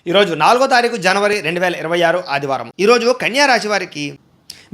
ఈరోజు 4వ తారీఖు జనవరి 2026 ఆదివారం. ఈరోజు కన్యా రాశి వారికి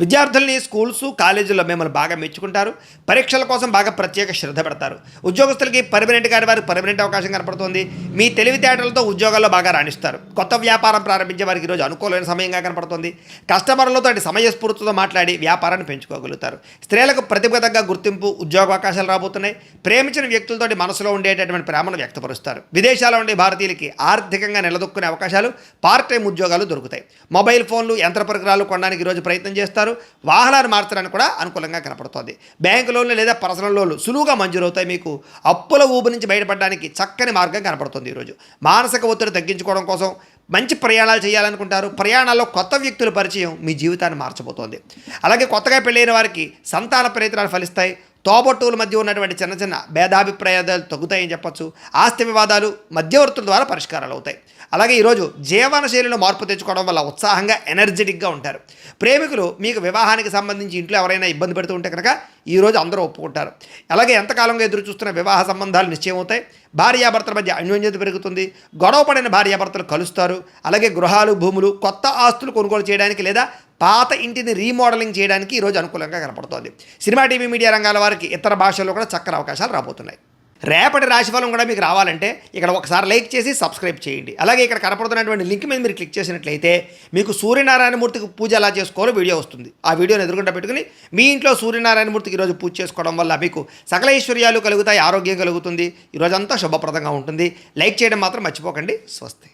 విద్యార్థుల్ని స్కూల్స్ కాలేజీల్లో మిమ్మల్ని బాగా మెచ్చుకుంటారు. పరీక్షల కోసం బాగా ప్రత్యేక శ్రద్ధ పెడతారు. ఉద్యోగస్తులకి పర్మనెంట్ గారి వారికి పర్మనెంట్ అవకాశం కనపడుతుంది. మీ తెలివితేటలతో ఉద్యోగాల్లో బాగా రాణిస్తారు. కొత్త వ్యాపారం ప్రారంభించే వారికి ఈరోజు అనుకూలమైన సమయంగా కనపడుతుంది. కస్టమర్లతో సమయస్ఫూర్తితో మాట్లాడి వ్యాపారాన్ని పెంచుకోగలుగుతారు. స్త్రీలకు ప్రతిభతగా గుర్తింపు ఉద్యోగ అవకాశాలు రాబోతున్నాయి. ప్రేమించిన వ్యక్తులతోటి మనసులో ఉండేటటువంటి ప్రేమను వ్యక్తపరుస్తారు. విదేశాల్లో ఉండే భారతీయులకి ఆర్థికంగా నిలదొక్కునే అవకాశాలు, పార్ట్ టైం ఉద్యోగాలు దొరుకుతాయి. మొబైల్ ఫోన్లు, యంత్ర పరికరాలు కొనడానికి ఈరోజు ప్రయత్నం చేస్తారు. వాహనాలు మార్చడానికి కూడా అనుకూలంగా కనపడుతోంది. బ్యాంకు లోన్లు లేదా పర్సనల్ లోన్లు సులువుగా మంజూరవుతాయి. మీకు అప్పుల ఊబు నుంచి బయటపడడానికి చక్కని మార్గం కనపడుతుంది. ఈరోజు మానసిక ఒత్తిడి తగ్గించుకోవడం కోసం మంచి ప్రయాణాలు చేయాలనుకుంటారు. ప్రయాణాల్లో కొత్త వ్యక్తుల పరిచయం మీ జీవితాన్ని మార్చబోతోంది. అలాగే కొత్తగా పెళ్ళైన వారికి సంతాన ప్రయత్నాలు ఫలిస్తాయి. తోబట్టువుల మధ్య ఉన్నటువంటి చిన్న చిన్న భేదాభిప్రాయాలు తగ్గుతాయని చెప్పచ్చు. ఆస్తి వివాదాలు మధ్యవర్తుల ద్వారా పరిష్కారాలు అవుతాయి. అలాగే ఈరోజు జీవన శైలిలో మార్పు తెచ్చుకోవడం వల్ల ఉత్సాహంగా ఎనర్జెటిక్గా ఉంటారు. ప్రేమికులు మీకు వివాహానికి సంబంధించి ఇంట్లో ఎవరైనా ఇబ్బంది పెడుతూ ఉంటే కనుక ఈరోజు అందరూ ఒప్పుకుంటారు. అలాగే ఎంతకాలంగా ఎదురు చూస్తున్న వివాహ సంబంధాలు నిశ్చయం అవుతాయి. భార్యాభర్తల మధ్య అన్యోన్యత పెరుగుతుంది. గొడవ పడిన భార్యాభర్తలు కలుస్తారు. అలాగే గృహాలు, భూములు, కొత్త ఆస్తులు కొనుగోలు చేయడానికి లేదా పాత ఇంటిని రీమోడలింగ్ చేయడానికి ఈరోజు అనుకూలంగా కనపడుతోంది. సినిమా, టీవీ, మీడియా రంగాల వారికి ఇతర భాషల్లో కూడా చక్కని అవకాశాలు రాబోతున్నాయి. రేపటి రాశిఫలం కూడా మీకు రావాలంటే ఇక్కడ ఒకసారి లైక్ చేసి సబ్స్క్రైబ్ చేయండి. అలాగే ఇక్కడ కనపడుతున్నటువంటి లింక్ మీద మీరు క్లిక్ చేసినట్లయితే మీకు సూర్యనారాయణమూర్తికి పూజ ఎలా చేసుకోవాలో వీడియో వస్తుంది. ఆ వీడియోని ఎదురుకుండా పెట్టుకుని మీ ఇంట్లో సూర్యనారాయణమూర్తికి ఈరోజు పూజ చేసుకోవడం వల్ల మీకు సకల ఐశ్వర్యాలు కలుగుతాయి, ఆరోగ్యం కలుగుతుంది. ఈరోజంతా శుభప్రదంగా ఉంటుంది. లైక్ చేయడం మాత్రం మర్చిపోకండి. స్వస్తి.